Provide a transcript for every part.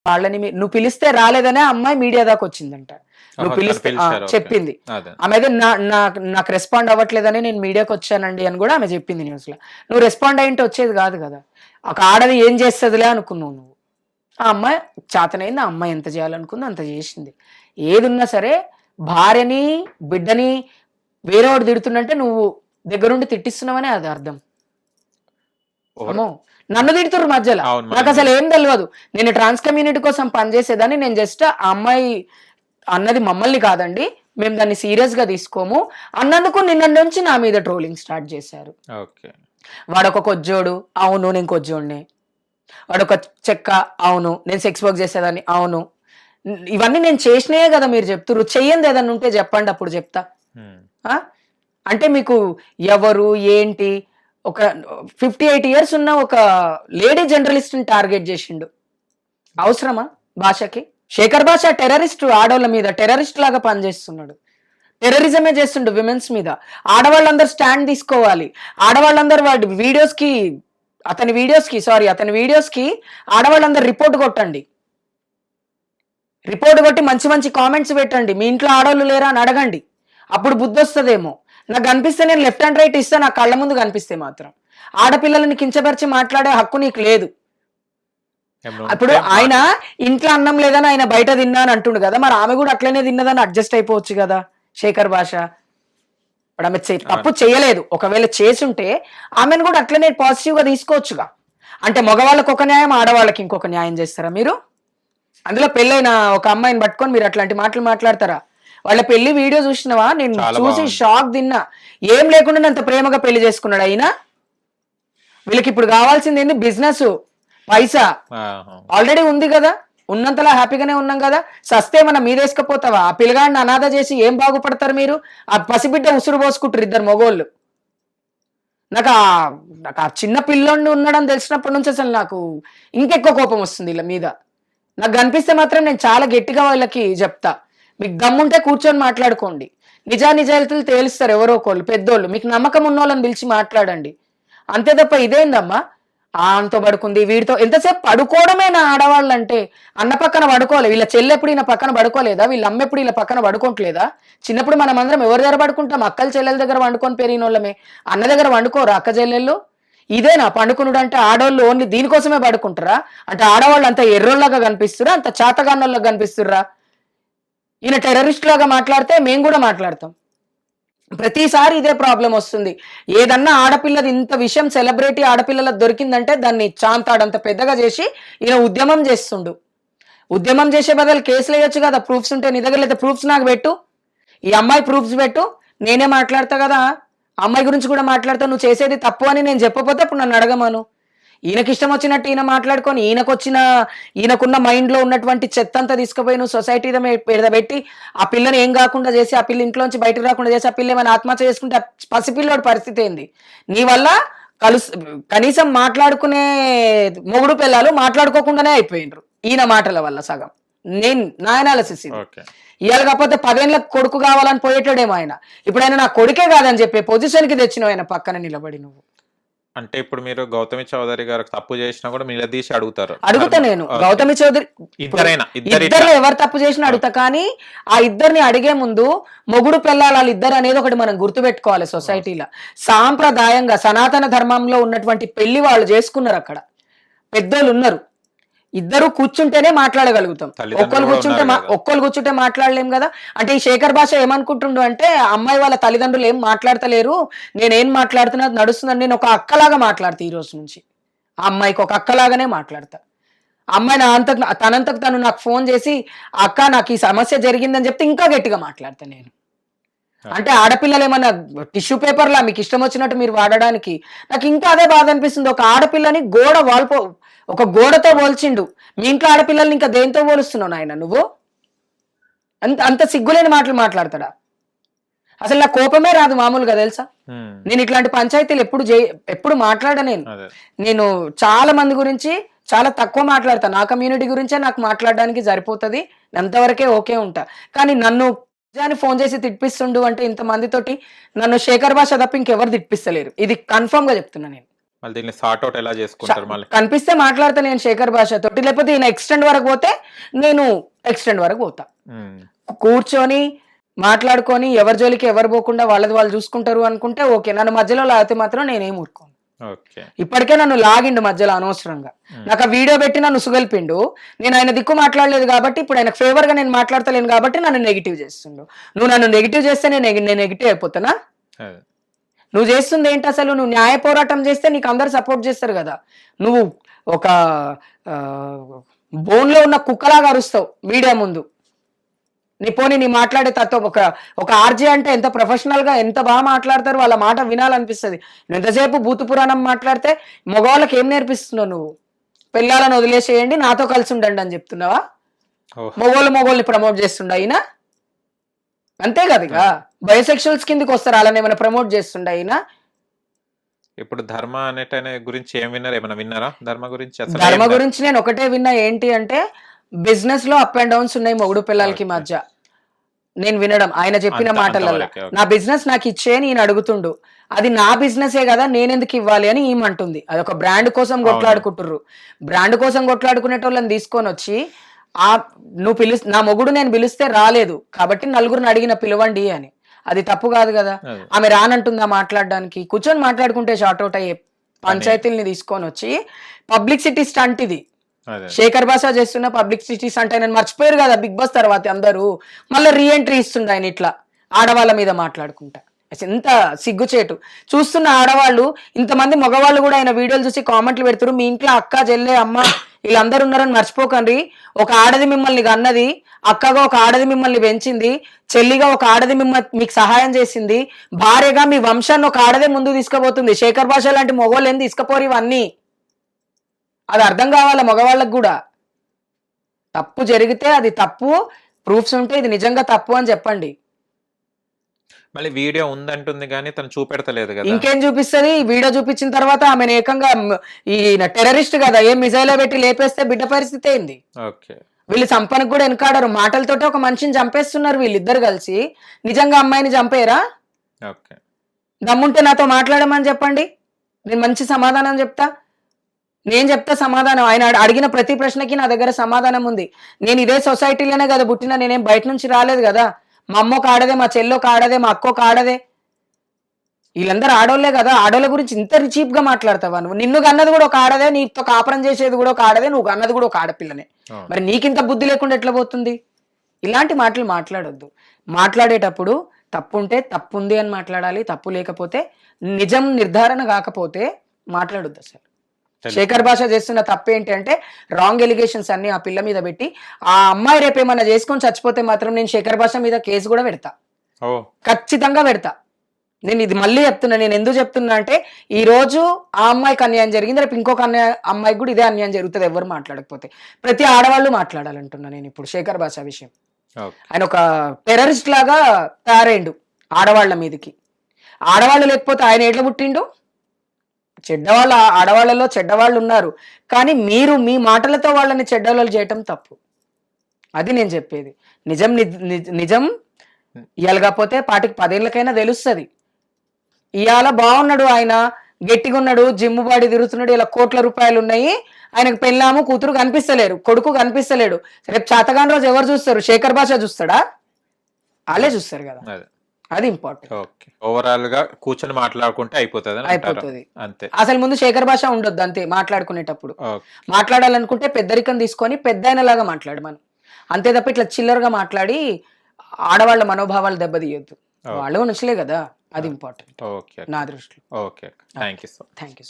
వాళ్ళని నువ్వు పిలిస్తే రాలేదనే అమ్మాయి మీడియా దాకా వచ్చిందంట. నువ్వు పిలిస్తే చెప్పింది ఆమె అయితే నాకు రెస్పాండ్ అవ్వట్లేదని నేను మీడియాకి వచ్చానండి అని కూడా ఆమె చెప్పింది న్యూస్ లో. నువ్వు రెస్పాండ్ అయ్యింటే వచ్చేది కాదు కదా. ఒక ఆడది ఏం చేస్తుందిలే అనుకున్నావు నువ్వు. ఆ అమ్మాయి చేతనైంది, ఆ అమ్మాయి ఎంత చేయాలనుకుంది అంత చేసింది. ఏదున్నా సరే భార్యని బిడ్డని వేరేవాడు తిడుతుందంటే నువ్వు దగ్గరుండి తిట్టిస్తున్నావని అది అర్థం. అమ్మో నన్ను తిడుతున్నారు మధ్యలో, నాకు అసలు ఏం తెలియదు. నేను ట్రాన్స్ కమ్యూనిటీ కోసం పనిచేసేదాన్ని. నేను జస్ట్ ఆ అమ్మాయి అన్నది మమ్మల్ని కాదండి, మేము దాన్ని సీరియస్ గా తీసుకోము అన్నందుకు నిన్న నుంచి నా మీద ట్రోలింగ్ స్టార్ట్ చేశారు. వాడొక కొజ్జోడు, అవును నేను కొజ్జోడిని. వాడొక చెక్క, అవును నేను సెక్స్ వర్క్ చేసేదాన్ని, అవును. ఇవన్నీ నేను చేసినాయే కదా మీరు చెప్తున్నారు. చెయ్యంది ఏదన్నా ఉంటే చెప్పండి, అప్పుడు చెప్తా. అంటే మీకు ఎవరు ఏంటి? ఒక 58 years ఉన్న ఒక లేడీ జర్నలిస్ట్ ని టార్గెట్ చేసిండు. అవసరమా భాషకి? శేఖర్ భాష టెర్రరిస్ట్, ఆడవాళ్ళ మీద టెర్రరిస్ట్ లాగా పనిచేస్తున్నాడు. టెర్రరిజమే చేస్తుండు విమెన్స్ మీద. ఆడవాళ్ళందరూ స్టాండ్ తీసుకోవాలి. ఆడవాళ్ళందరూ వాడి వీడియోస్ కి అతని వీడియోస్ కి ఆడవాళ్ళందరూ రిపోర్ట్ కొట్టండి. రిపోర్ట్ కొట్టి మంచి మంచి కామెంట్స్ పెట్టండి. మీ ఇంట్లో ఆడవాళ్ళు లేరా అని అడగండి. అప్పుడు బుద్ధి వస్తుందేమో. నాకు కనిపిస్తే నేను లెఫ్ట్ అండ్ రైట్ ఇస్తా, నా కళ్ళ ముందు కనిపిస్తే మాత్రం. ఆడపిల్లలని కించపరిచి మాట్లాడే హక్కు నీకు లేదు. అప్పుడు ఆయన ఇంట్లో అన్నం లేదని ఆయన బయట తిన్నా అని అంటుండు కదా, మరి ఆమె కూడా అట్లనే తిన్నదని అడ్జస్ట్ అయిపోవచ్చు కదా శేఖర్ భాష. ఇప్పుడు ఆమె తప్పు చేయలేదు. ఒకవేళ చేసుంటే ఆమెను కూడా అట్లనే పాజిటివ్ గా తీసుకోవచ్చుగా. అంటే మగవాళ్ళకి ఒక న్యాయం, ఆడవాళ్ళకి ఇంకొక న్యాయం చేస్తారా మీరు? అందులో పెళ్ళైన ఒక అమ్మాయిని పట్టుకొని మీరు అట్లాంటి మాటలు మాట్లాడతారా? వాళ్ళ పెళ్లి వీడియో చూసినవా? నేను చూసి షాక్ తిన్నా. ఏం లేకుండా అంత ప్రేమగా పెళ్లి చేసుకున్నాడు అయినా. వీళ్ళకి ఇప్పుడు కావాల్సింది ఏంది? బిజినెస్, పైసా ఆల్రెడీ ఉంది కదా. ఉన్నంతలా హ్యాపీగానే ఉన్నాం కదా. సస్తే మన మీదేసుకపోతావా? ఆ పిల్లగాడిని అనాథ చేసి ఏం బాగుపడతారు మీరు? ఆ పసిబిడ్డ ఉసురు పోసుకుంటారు ఇద్దరు మగోళ్ళు. నాకు ఆ చిన్న పిల్లోడిని ఉన్నాడని తెలిసినప్పటి నుంచి అసలు నాకు ఇంకెక్కువ కోపం వస్తుంది వీళ్ళ మీద. నాకు కనిపిస్తే మాత్రం నేను చాలా గట్టిగా వాళ్ళకి చెప్తా, మీకు దమ్ముంటే కూర్చొని మాట్లాడుకోండి. నిజానిజాయితీలు తేలుస్తారు ఎవరో ఒకళ్ళు పెద్దోళ్ళు. మీకు నమ్మకం ఉన్న వాళ్ళని పిలిచి మాట్లాడండి. అంతే తప్ప ఇదేందమ్మా ఆంతో పడుకుంది వీడితో ఎంతసేపు పడుకోవడమేనా? ఆడవాళ్ళు అంటే అన్న పక్కన పడుకోవాలి. వీళ్ళ చెల్లెప్పుడు ఈయన పక్కన పడుకోలేదా? వీళ్ళ అమ్మ ఎప్పుడు వీళ్ళ పక్కన పడుకోవట్లేదా? చిన్నప్పుడు మనం అందరం ఎవరి దగ్గర పడుకుంటాం? అక్కల చెల్లెల దగ్గర వండుకొని పెరిగిన వాళ్ళమే. అన్న దగ్గర వండుకోరు అక్క చెల్లెళ్ళు? ఇదేనా పండుకునుడు అంటే? ఆడవాళ్ళు ఓన్లీ దీనికోసమే పడుకుంటారా? అంటే ఆడవాళ్ళు అంత ఎర్రోళ్ళగా కనిపిస్తురా? అంత చాతగాన్నోళ్ళగా కనిపిస్తుర్రా? ఈయన టెర్రరిస్ట్ లాగా మాట్లాడితే మేము కూడా మాట్లాడతాం. ప్రతిసారి ఇదే ప్రాబ్లం వస్తుంది. ఏదన్నా ఆడపిల్లది ఇంత విషయం సెలబ్రిటీ ఆడపిల్లలకు దొరికిందంటే దాన్ని చాంతాడంత పెద్దగా చేసి ఈయన ఉద్యమం చేస్తుండు. ఉద్యమం చేసే బదులు కేసులు వేయొచ్చు కదా, ప్రూఫ్స్ ఉంటే. నీ దగ్గర లేదా ప్రూఫ్స్ నాకు పెట్టు. ఈ అమ్మాయి ప్రూఫ్స్ పెట్టు, నేనే మాట్లాడతా కదా. అమ్మాయి గురించి కూడా మాట్లాడతా. నువ్వు చేసేది తప్పు అని నేను చెప్పకపోతే అప్పుడు నన్ను అడగమను. ఈయనకి ఇష్టం వచ్చినట్టు ఈయన మాట్లాడుకొని ఈయనకున్న మైండ్ లో ఉన్నటువంటి చెత్త అంతా తీసుకుపోయి నువ్వు సొసైటీ పెట్టి ఆ పిల్లని ఏం కాకుండా చేసి, ఆ పిల్ల ఇంట్లోంచి బయటకు రాకుండా చేసి, ఆ పిల్ల ఏమైనా ఆత్మహత్య చేసుకుంటే పసిపిల్లోడి పరిస్థితి ఏంది? నీ వల్ల కనీసం మాట్లాడుకునే మొగుడు పిల్లలు మాట్లాడుకోకుండానే అయిపోయినరు ఈయన మాటల వల్ల సగం. నా అనాలిసిస్ ఇది. ఇవాళ కాకపోతే 10 ఏళ్ళ కొడుకు కావాలని పోయేటాడేమో ఆయన. ఇప్పుడు ఆయన నా కొడుకే కాదని చెప్పే పొజిషన్ కి తెచ్చినావు ఆయన పక్కన నిలబడి. నువ్వు అంటే ఇప్పుడు మీరు గౌతమి చౌదరి గారు తప్పు చేసినా కూడా నిలదీసి అడుగుతారు? అడుగుతా నేను. గౌతమి చౌదరి ఇద్దరు ఎవరు తప్పు చేసినా అడుగుతా. కానీ ఆ ఇద్దరిని అడిగే ముందు మొగుడు పిల్లలు ఇద్దరు అనేది ఒకటి మనం గుర్తుపెట్టుకోవాలి. సొసైటీలో సాంప్రదాయంగా సనాతన ధర్మంలో ఉన్నటువంటి పెళ్లి వాళ్ళు చేసుకున్నారు. అక్కడ పెద్దోళ్ళు ఉన్నారు. ఇద్దరు కూర్చుంటేనే మాట్లాడగలుగుతాం. ఒక్కళ్ళు కూర్చుంటే మాట్లాడలేం కదా. అంటే ఈ శేఖర్ భాష ఏమనుకుంటుండు అంటే, అమ్మాయి వాళ్ళ తల్లిదండ్రులు ఏం మాట్లాడతలేరు, నేనేం మాట్లాడుతున్నా నడుస్తుందని నేను ఒక అక్కలాగా మాట్లాడతా. ఈ రోజు నుంచి ఆ అమ్మాయికి ఒక అక్కలాగానే మాట్లాడతా. అమ్మాయి తనంతకు తను నాకు ఫోన్ చేసి అక్క నాకు ఈ సమస్య జరిగిందని చెప్తే ఇంకా గట్టిగా మాట్లాడతా నేను. అంటే ఆడపిల్లలు ఏమన్నా టిష్యూ పేపర్లా మీకు ఇష్టం వచ్చినట్టు మీరు వాడడానికి? నాకు ఇంకా అదే బాధ అనిపిస్తుంది. ఒక ఆడపిల్లని ఒక గోడతో పోల్చిండు. మీ ఇంట్లో ఆడపిల్లల్ని ఇంకా దేంతో పోలుస్తున్నావు నాయన నువ్వు? అంత సిగ్గులేని మాటలు మాట్లాడతాడా? అసలు నా కోపమే రాదు మామూలుగా, తెలుసా. నేను ఇట్లాంటి పంచాయతీలు ఎప్పుడు నేను చాలా మంది గురించి చాలా తక్కువ మాట్లాడతా. నా కమ్యూనిటీ గురించే నాకు మాట్లాడడానికి సరిపోతుంది, అంతవరకే ఓకే ఉంటా. కానీ నన్ను ఫోన్ చేసి తిట్టిస్తుండు అంటే ఇంతమందితోటి నన్ను శేఖర్ భాష తప్ప ఇంకెవరు తిట్టిస్తలేరు. ఇది కన్ఫర్మ్ గా చెప్తున్నా నేను. మళ్ళీ దీన్ని సార్ట్ అవుట్ ఎలా చేసుకుంటారు మళ్ళీ? కనిపిస్తే మాట్లాడతా నేను శేఖర్ భాష తోటి, లేకపోతే ఈయన ఎక్స్టెండ్ వరకు పోతే నేను ఎక్స్టెండ్ వరకు పోతా. కూర్చొని మాట్లాడుకొని ఎవరి జోలికి ఎవరు పోకుండా వాళ్ళది వాళ్ళు చూసుకుంటారు అనుకుంటే ఓకే, నన్ను మధ్యలో లాగితే మాత్రం నేనేం ఊరుకోను. ఇప్పటికే నన్ను లాగిండు మధ్యలో అనవసరంగా, నాకు ఆ వీడియో పెట్టి నన్ను సుగల్పిండు. నేను ఆయన దిక్కు మాట్లాడలేదు కాబట్టి, ఇప్పుడు ఆయనకు ఫేవర్ గా నేను మాట్లాడతలేను కాబట్టి నన్ను నెగిటివ్ చేస్తుండు. నువ్వు నన్ను నెగిటివ్ చేస్తే నేను నెగిటివ్ అయిపోతానా? నువ్వు చేస్తుంది ఏంటి అసలు? నువ్వు న్యాయ పోరాటం చేస్తే నీకు అందరు సపోర్ట్ చేస్తారు కదా. నువ్వు ఒక బోన్లో ఉన్న కుక్కలాగా అరుస్తావు మీడియా ముందు. నీ మాట్లాడే తత్వం ఒక ఆర్జే అంటే ఎంత ప్రొఫెషనల్ గా ఎంత బాగా మాట్లాడతారు, వాళ్ళ మాట వినాలనిపిస్తుంది. నువ్వు ఎంతసేపు భూత పురాణం మాట్లాడితే మగవాళ్ళకి ఏం నేర్పిస్తున్నావు? నువ్వు పిల్లలను వదిలేసేయండి నాతో కలిసి ఉండండి అని చెప్తున్నావా? మొగోళ్ళని ప్రమోట్ చేస్తుండ అయినా అంతే కదా. బయోసెక్షువల్స్ కిందకి వస్తారు, వాళ్ళని ఏమైనా ప్రమోట్ చేస్తుండ అయినా. ఇప్పుడు ధర్మ అనేటనే గురించి ఏం విన్నారు? ఏమైనా విన్నారా ధర్మ గురించి? ధర్మ గురించి నేను ఒకటే విన్నా, ఏంటి అంటే బిజినెస్ లో అప్ అండ్ డౌన్స్ ఉన్నాయి మొగుడు పిల్లలకి మధ్య. నేను వినడం ఆయన చెప్పిన మాటలలో, నా బిజినెస్ నాకు ఇచ్చే నేను అడుగుతుండు, అది నా బిజినెసే కదా నేనెందుకు ఇవ్వాలి అని ఏమంటుంది. అదొక బ్రాండ్ కోసం కొట్లాడుకుంటుర్రు. బ్రాండ్ కోసం కొట్లాడుకునేటోళ్ళని తీసుకొని వచ్చి నువ్వు నా మొగుడు నేను పిలిస్తే రాలేదు కాబట్టి నలుగురిని అడిగిన పిలవండి అని, అది తప్పు కాదు కదా. ఆమె రానంటుందా మాట్లాడడానికి? కూర్చొని మాట్లాడుకుంటే షార్ట్ అవుట్ అయ్యే పంచాయతీల్ని తీసుకొని వచ్చి పబ్లిసిటీ స్టంట్ ఇది. శేఖర్ భాష చేస్తున్న పబ్లిసిటీ స్టంట్ ఆయన మర్చిపోయారు కదా బిగ్ బాస్ తర్వాత అందరూ. మళ్ళీ రీఎంట్రీ ఇస్తుండ ఆయన ఇట్లా ఆడవాళ్ళ మీద మాట్లాడుకుంటా. ఎంత సిగ్గుచేటు. చూస్తున్న ఆడవాళ్ళు ఇంతమంది మగవాళ్ళు కూడా ఆయన వీడియోలు చూసి కామెంట్లు పెడుతున్నారు, మీ ఇంట్లో అక్క చెల్లె అమ్మ వీళ్ళందరూ ఉన్నారని మర్చిపోకండి. ఒక ఆడది మిమ్మల్ని కన్నది, అక్కగా ఒక ఆడది మిమ్మల్ని పెంచింది, చెల్లిగా ఒక ఆడది మీకు సహాయం చేసింది, భార్యగా మీ వంశాన్ని ఒక ఆడదే ముందు తీసుకుపోతుంది. శేఖర్ భాష లాంటి మగవాళ్ళు ఏం తీసుకుపోరు ఇవన్నీ. అది అర్థం కావాలా మగవాళ్ళకు కూడా. తప్పు జరిగితే అది తప్పు, ప్రూఫ్స్ ఉంటే ఇది నిజంగా తప్పు అని చెప్పండి. మళ్ళీ వీడియో ఉందంటుంది కానీ తను చూపెడతలేదు కదా. ఇంకేం చూపిస్తుంది? వీడియో చూపించిన తర్వాత ఆమె ఏకంగా ఈ టెర్రరిస్ట్ కదా, ఏం మిసైలో పెట్టి లేపేస్తే బిడ్డ పరిస్థితి ఏంది? వీళ్ళు చంపనికి కూడా వెనకాడరు. మాటలతోటే ఒక మనిషిని చంపేస్తున్నారు వీళ్ళిద్దరు కలిసి. నిజంగా అమ్మాయిని చంపేరా? దమ్ముంటే నాతో మాట్లాడమని చెప్పండి, నేను మంచి సమాధానం చెప్తా. నేను చెప్తా సమాధానం. ఆయన అడిగిన ప్రతి ప్రశ్నకి నా దగ్గర సమాధానం ఉంది. నేను ఇదే సొసైటీలోనే కదా పుట్టినా, నేనేం బయట నుంచి రాలేదు కదా. మా అమ్మ ఒక ఆడదే, మా చెల్లి ఒక ఆడదే, మా అక్క ఒక ఆడదే. వీళ్ళందరూ ఆడోళ్లే కదా. ఆడోళ్ళ గురించి ఇంత చీప్ గా మాట్లాడతావా నువ్వు? నిన్ను కన్నది కూడా ఒక ఆడదే, నీతో కాపురం చేసేది కూడా ఒక ఆడదే, నువ్వు కన్నది కూడా ఒక ఆడపిల్లనే. మరి నీకింత బుద్ధి లేకుండా ఎట్లా పోతుంది? ఇలాంటి మాటలు మాట్లాడొద్దు. మాట్లాడేటప్పుడు తప్పు ఉంటే తప్పు ఉంది అని మాట్లాడాలి, తప్పు లేకపోతే నిజం నిర్ధారణ కాకపోతే మాట్లాడొద్దు అసలు. శేఖర్ భాష చేస్తున్న తప్పేంటి అంటే రాంగ్ ఎలిగేషన్స్ అన్ని ఆ పిల్ల మీద పెట్టి, ఆ అమ్మాయి రేపు ఏమన్నా చేసుకొని చచ్చిపోతే మాత్రం నేను శేఖర్ భాష మీద కేసు కూడా పెడతా, ఖచ్చితంగా పెడతా. నేను ఇది మళ్ళీ చెప్తున్నా. నేను ఎందుకు చెప్తున్నా అంటే ఈ రోజు ఆ అమ్మాయికి అన్యాయం జరిగింది, రేపు ఇంకొక అమ్మాయికి కూడా ఇదే అన్యాయం జరుగుతుంది ఎవరు మాట్లాడకపోతే. ప్రతి ఆడవాళ్ళు మాట్లాడాలంటున్నా నేను ఇప్పుడు శేఖర్ భాష విషయం. ఆయన ఒక టెర్రరిస్ట్ లాగా తయారైండు ఆడవాళ్ల మీదకి. ఆడవాళ్ళు లేకపోతే ఆయన ఎట్లా పుట్టిండు? చెడ్డవాళ్ళ ఆడవాళ్ళలో చెడ్డవాళ్ళు ఉన్నారు, కానీ మీరు మీ మాటలతో వాళ్ళని చెడ్డవాళ్ళు చేయటం తప్పు. అది నేను చెప్పేది. నిజం ఇయ్యాలకపోతే పాటికి 10 ఏళ్ళకైనా తెలుస్తుంది. ఇవాళ బాగున్నాడు, ఆయన గట్టిగా ఉన్నాడు, జిమ్ బాడీ తిరుగుతున్నాడు, ఇలా కోట్ల రూపాయలు ఉన్నాయి, ఆయనకు పెళ్ళాము కూతురు కనిపిస్తలేరు, కొడుకు కనిపిస్తలేడు. రేపు చేతగాని రోజు ఎవరు చూస్తారు? శేఖర్ భాష చూస్తాడా? వాళ్ళే చూస్తారు కదా. అది ఇంపార్టెంట్. ఓవరాల్ గా కూర్చొని మాట్లాడుకుంటే అయిపోతుంది అంతే. అసలు ముందు శేఖర్ భాష ఉండొద్దు అంతే. మాట్లాడుకునేటప్పుడు మాట్లాడాలనుకుంటే పెద్దరికం తీసుకొని పెద్దయినలాగా మాట్లాడమను అంతే తప్ప ఇట్లా చిల్లరగా మాట్లాడి ఆడవాళ్ళ మనోభావాలు దెబ్బతీయొద్దు. వాళ్ళు నచ్చలే కదా, అది ఇంపార్టెంట్ నా దృష్టిలో. Thank you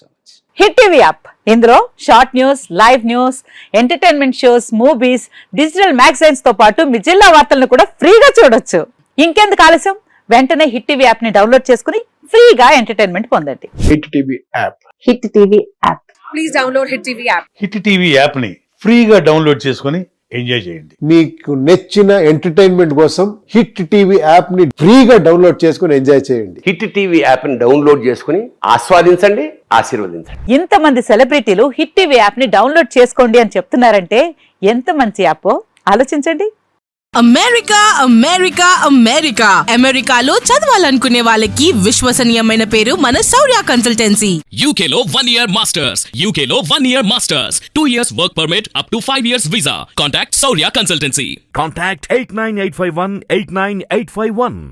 so much. Hit TV app, ఇందులో short news, live news, entertainment shows, movies, digital magazines తో పాటు మీ జిల్లా వార్తలను కూడా ఫ్రీగా చూడొచ్చు. ఇంకెందుకు ఆలస్యం? వెంటనే హిట్ టీవీ యాప్ ని డౌన్లోడ్ చేసుకుని ఫ్రీగా ఎంటర్టైన్మెంట్ పొందండి. Hit TV app. Hit TV app. Please download hit TV app. Hit TV app ని ఫ్రీగా డౌన్లోడ్ చేసుకుని ఎంజాయ్ చేయండి. మీకు నచ్చిన ఎంటర్టైన్మెంట్ కోసం హిట్ టీవీ యాప్ ని ఫ్రీగా డౌన్లోడ్ చేసుకుని ఎంజాయ్ చేయండి. హిట్ టీవీ యాప్ ని డౌన్లోడ్ చేసుకుని ఆస్వాదించండి, ఆశీర్వదించండి. ఇంతమంది సెలబ్రిటీలు హిట్ టీవీ యాప్ ని డౌన్లోడ్ చేసుకోండి అని చెప్తున్నారంటే ఎంత మంచి యాప్ ఆలోచించండి. అమెరికా అమెరికా అమెరికా అమెరికాలో చదవాలనుకునే వాళ్ళకి విశ్వసనీయమైన పేరు మన శౌర్య కన్సల్టెన్సీ. UK లో 1 year masters. UK లో 1 year masters. 2 years work permit up to 5 years visa. Contact Saurya Consultancy. Contact 89851 89851.